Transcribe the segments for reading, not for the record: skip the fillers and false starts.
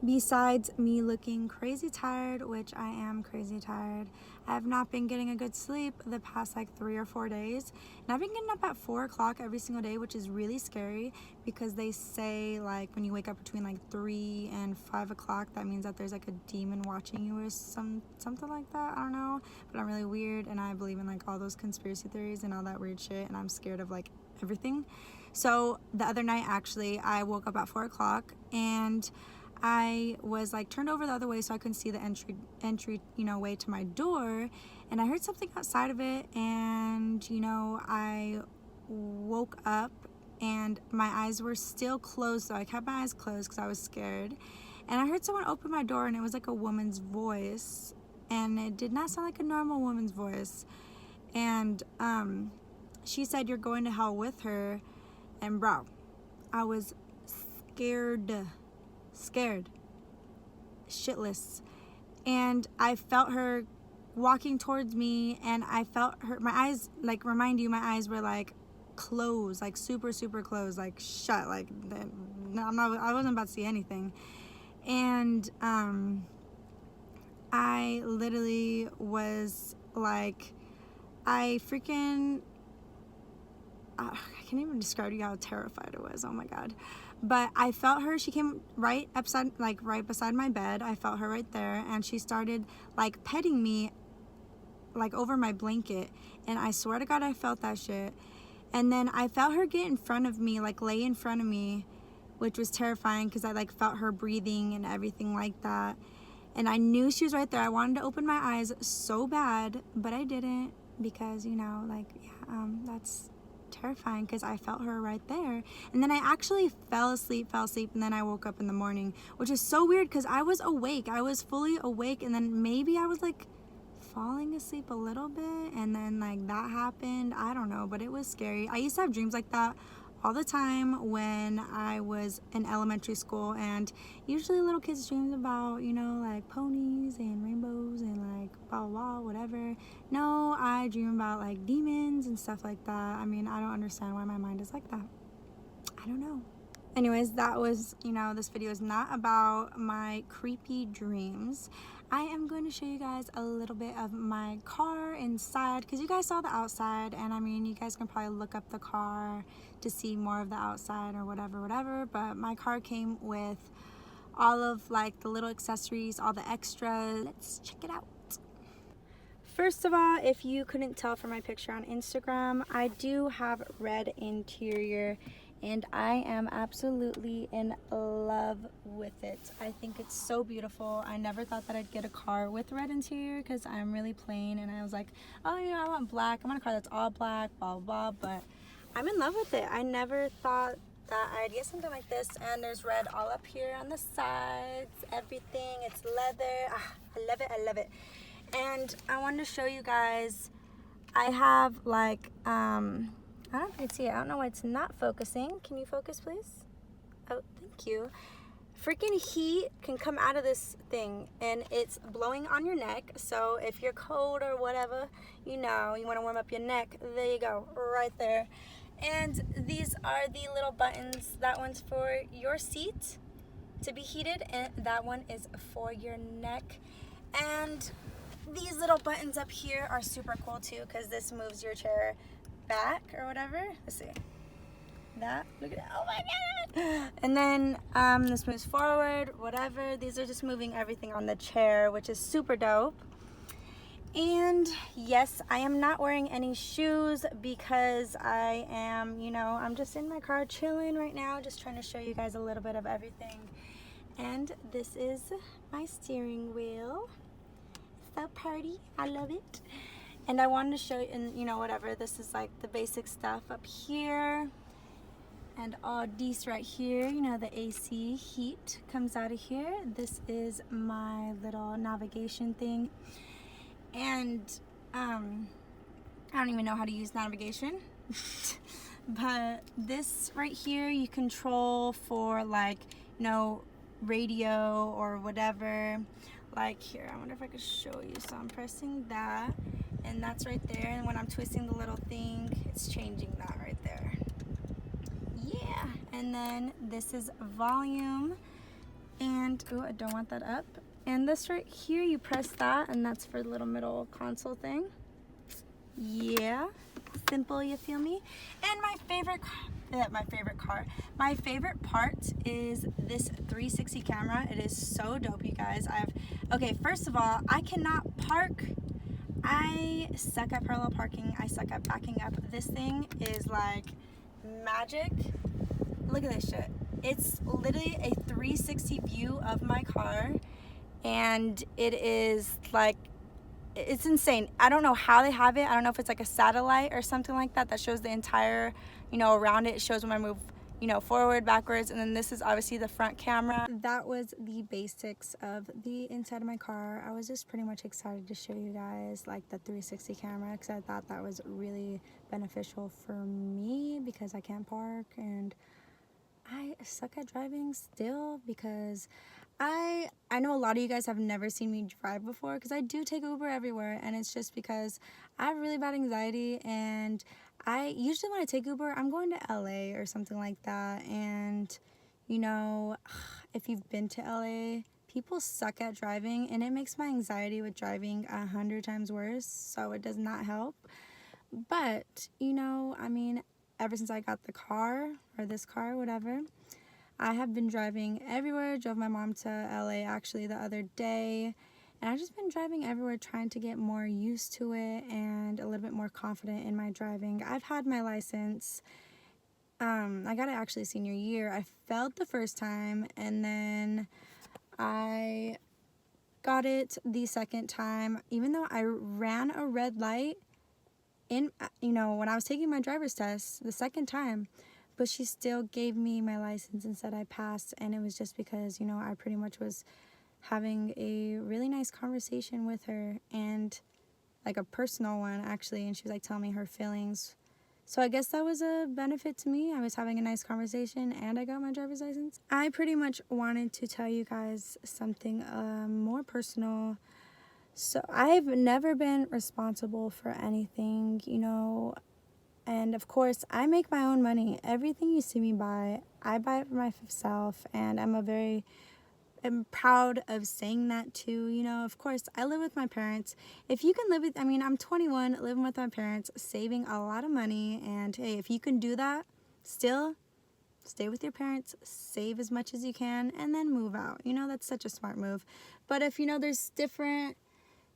Besides me looking crazy tired, which I am crazy tired, I have not been getting a good sleep the past like 3 or 4 days. And I've been getting up at 4 o'clock every single day, which is really scary because they say like when you wake up between like 3 and 5 o'clock, that means that there's like a demon watching you or something like that. I don't know, but I'm really weird and I believe in like all those conspiracy theories and all that weird shit, and I'm scared of like everything. So the other night, actually, I woke up at 4 o'clock and I was like turned over the other way so I couldn't see the entry way to my door, and I heard something outside of it, and I woke up and my eyes were still closed, so I kept my eyes closed because I was scared, and I heard someone open my door, and it was like a woman's voice, and it did not sound like a normal woman's voice, and she said, "You're going to hell with her." And bro, I was scared shitless, and I felt her walking towards me, and I felt her, my eyes, like, remind you, my eyes were like closed, like super closed, like shut, like I wasn't about to see anything. And I literally was like, I can't even describe to you how terrified I was. Oh my god. But I felt her. She came right beside my bed. I felt her right there, and she started like petting me like over my blanket, and I swear to god I felt that shit. And then I felt her get in front of me, like lay in front of me, which was terrifying because I like felt her breathing and everything like that, and I knew she was right there. I wanted to open my eyes so bad, but I didn't because that's terrifying because I felt her right there. And then I actually fell asleep, and then I woke up in the morning, which is so weird because I was awake. I was fully awake, and then maybe I was like falling asleep a little bit, and then like that happened. I don't know, but it was scary. I used to have dreams like that all the time when I was in elementary school, and usually little kids dream about like ponies and rainbows and like blah blah whatever. No, I dream about like demons and stuff like that. I mean, I don't understand why my mind is like that. I don't know. Anyways, that was, this video is not about my creepy dreams. I am going to show you guys a little bit of my car inside because you guys saw the outside, and I mean, you guys can probably look up the car to see more of the outside or whatever, but my car came with all of like the little accessories, all the extras. Let's check it out. First of all, if you couldn't tell from my picture on Instagram, I do have red interior, and I am absolutely in love with it. I think it's so beautiful. I never thought that I'd get a car with red interior because I'm really plain, and I was like, oh, I want black. I want a car that's all black, blah, blah, blah, but I'm in love with it. I never thought that I'd get something like this, and there's red all up here on the sides, everything. It's leather. I love it. And I wanted to show you guys, I have like, I don't know if you can see it. I don't know why it's not focusing. Can you focus, please? Oh, thank you. Freaking heat can come out of this thing, and it's blowing on your neck. So if you're cold or whatever, you want to warm up your neck, there you go, right there. And these are the little buttons. That one's for your seat to be heated, and that one is for your neck. And these little buttons up here are super cool too because this moves your chair back or whatever. Let's see. That, look at that. Oh my god. And then this moves forward, whatever. These are just moving everything on the chair, which is super dope. And yes, I am not wearing any shoes because I am, I'm just in my car chilling right now, just trying to show you guys a little bit of everything. And this is my steering wheel. So pretty. I love it. And I wanted to show you, and whatever, this is like the basic stuff up here. And all these right here, the AC heat comes out of here. This is my little navigation thing. And I don't even know how to use navigation. But this right here you control for like, radio or whatever. Like here, I wonder if I could show you. So I'm pressing that, and that's right there. And when I'm twisting the little thing, it's changing that right there. Yeah. And then this is volume. And And, oh, I don't want that up. And this right here, you press that, and that's for the little middle console thing. Yeah, simple, you feel me? And my favorite part is this 360 camera. It is so dope, you guys. Okay, first of all, I cannot park. I suck at parallel parking. I suck at backing up. This thing is like magic. Look at this shit. It's literally a 360 view of my car, and it is like, it's insane. I don't know how they have it. I don't know if it's like a satellite or something like that shows the entire, around it. It shows when I move, forward, backwards, and then this is obviously the front camera. That was the basics of the inside of my car. I was just pretty much excited to show you guys like the 360 camera, because I thought that was really beneficial for me because I can't park, and I suck at driving still, because I know a lot of you guys have never seen me drive before, because I do take Uber everywhere, and it's just because I have really bad anxiety, and I usually when I take Uber, I'm going to LA or something like that, and if you've been to LA, people suck at driving, and it makes my anxiety with driving 100 times worse, so it does not help. But, ever since I got the car, or this car, whatever, I have been driving everywhere. Drove my mom to LA actually the other day, and I've just been driving everywhere, trying to get more used to it and a little bit more confident in my driving. I've had my license, I got it actually senior year. I failed the first time, and then I got it the second time, even though I ran a red light in, when I was taking my driver's test the second time, but she still gave me my license and said I passed. And it was just because, I pretty much was having a really nice conversation with her, and like a personal one actually, and she was like telling me her feelings. So I guess that was a benefit to me. I was having a nice conversation, and I got my driver's license. I pretty much wanted to tell you guys something more personal. So I've never been responsible for anything, and of course I make my own money. Everything you see me buy, I buy it for myself, and I'm proud of saying that too. Of course I live with my parents. If you can live with, I'm 21, living with my parents, saving a lot of money, and hey, if you can do that, still stay with your parents, save as much as you can, and then move out. That's such a smart move. But if there's different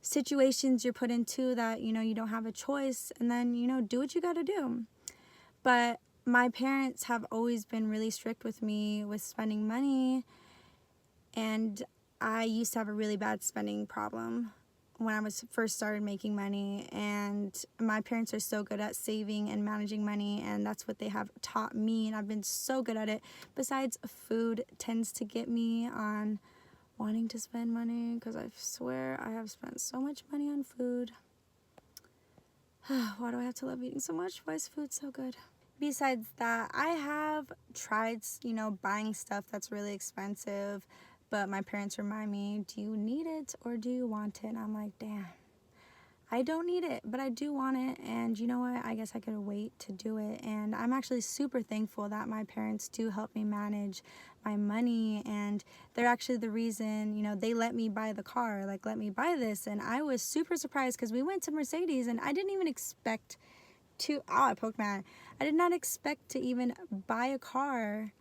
situations you're put into that you don't have a choice, and then do what you got to do. But my parents have always been really strict with me with spending money, and I used to have a really bad spending problem when I was first started making money, and my parents are so good at saving and managing money, and that's what they have taught me, and I've been so good at it. Besides, food tends to get me on wanting to spend money, because I swear I have spent so much money on food. Why do I have to love eating so much? Why is food so good? Besides that, I have tried, buying stuff that's really expensive, but my parents remind me, do you need it or do you want it? And I'm like, damn, I don't need it, but I do want it, and you know what? I guess I could wait to do it. And I'm actually super thankful that my parents do help me manage my money, and they're actually the reason, they let me buy the car, like let me buy this. And I was super surprised, because we went to Mercedes, and I didn't even expect to, I poked my eye. I did not expect to even buy a car,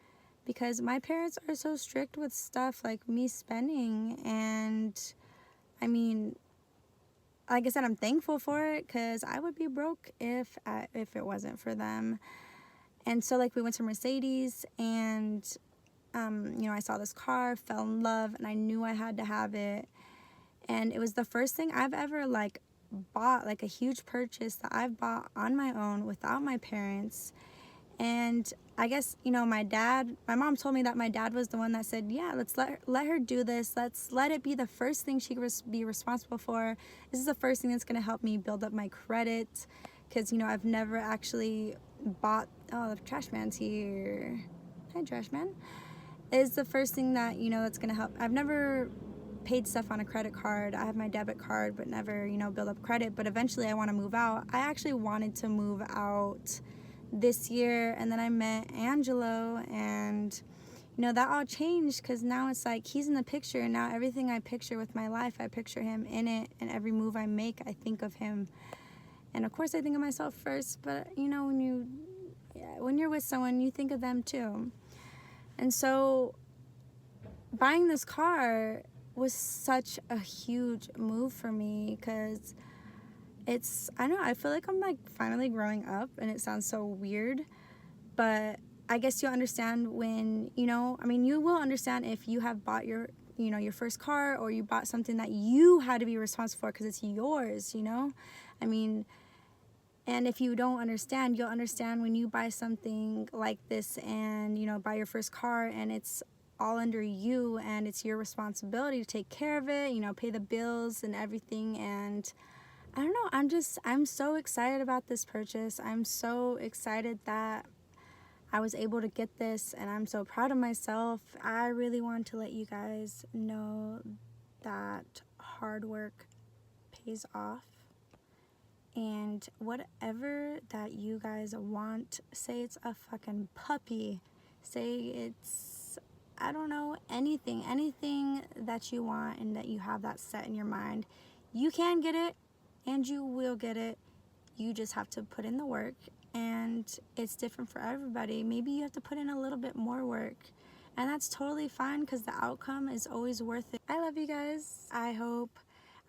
because my parents are so strict with stuff like me spending. And like I said, I'm thankful for it, because I would be broke if it wasn't for them. And so like we went to Mercedes, and I saw this car, fell in love, and I knew I had to have it. And it was the first thing I've ever like bought, like a huge purchase that I've bought on my own without my parents. And I guess, my mom told me that my dad was the one that said, yeah, let's let her do this. Let's let it be the first thing she could be responsible for. This is the first thing that's going to help me build up my credit, because, I've never actually bought, oh, the trash man's here. Hi, trash man. Is the first thing that, that's going to help. I've never paid stuff on a credit card. I have my debit card, but never, build up credit. But eventually I want to move out. I actually wanted to move out this year, and then I met Angelo, and you know, that all changed because now it's like he's in the picture, and now everything I picture with my life, I picture him in it, and every move I make, I think of him. And of course I think of myself first, but you know, when you're with someone, you think of them too. And so buying this car was such a huge move for me because I don't know, I feel like I'm like finally growing up, and it sounds so weird, but I guess you'll understand when, you know, I mean, you will understand if you have bought your, you know, your first car, or you bought something that you had to be responsible for because it's yours, you know? I mean, and if you don't understand, you'll understand when you buy something like this and, you know, buy your first car and it's all under you and it's your responsibility to take care of it, you know, pay the bills and everything. And I don't know, I'm so excited about this purchase. I'm so excited that I was able to get this, and I'm so proud of myself. I really want to let you guys know that hard work pays off. And whatever that you guys want, say it's a fucking puppy, say it's, I don't know, anything that you want and that you have that set in your mind, you can get it and you will get it. You just have to put in the work, and it's different for everybody. Maybe you have to put in a little bit more work, and that's totally fine because the outcome is always worth it. I love you guys. I hope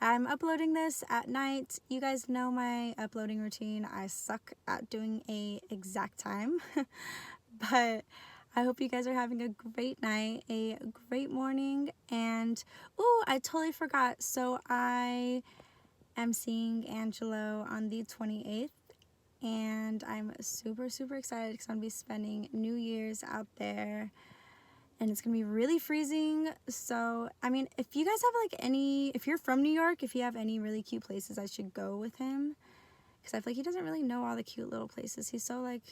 I'm uploading this at night. You guys know my uploading routine. I suck at doing a exact time, but I hope you guys are having a great night, a great morning, and ooh, I totally forgot. So I am seeing Angelo on the 28th, and I'm super, super excited because I'm going to be spending New Year's out there, and it's going to be really freezing. So, I mean, if you guys have like if you're from New York, if you have any really cute places I should go with him, because I feel like he doesn't really know all the cute little places. He's so like,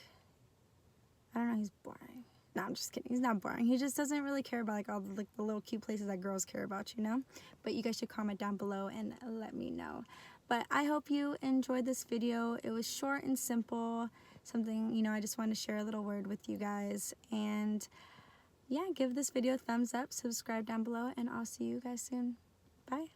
I don't know, he's boring. No, I'm just kidding. He's not boring. He just doesn't really care about like all the little cute places that girls care about, you know? But you guys should comment down below and let me know. But I hope you enjoyed this video. It was short and simple. Something, you know, I just wanted to share a little word with you guys. And yeah, give this video a thumbs up, subscribe down below, and I'll see you guys soon. Bye.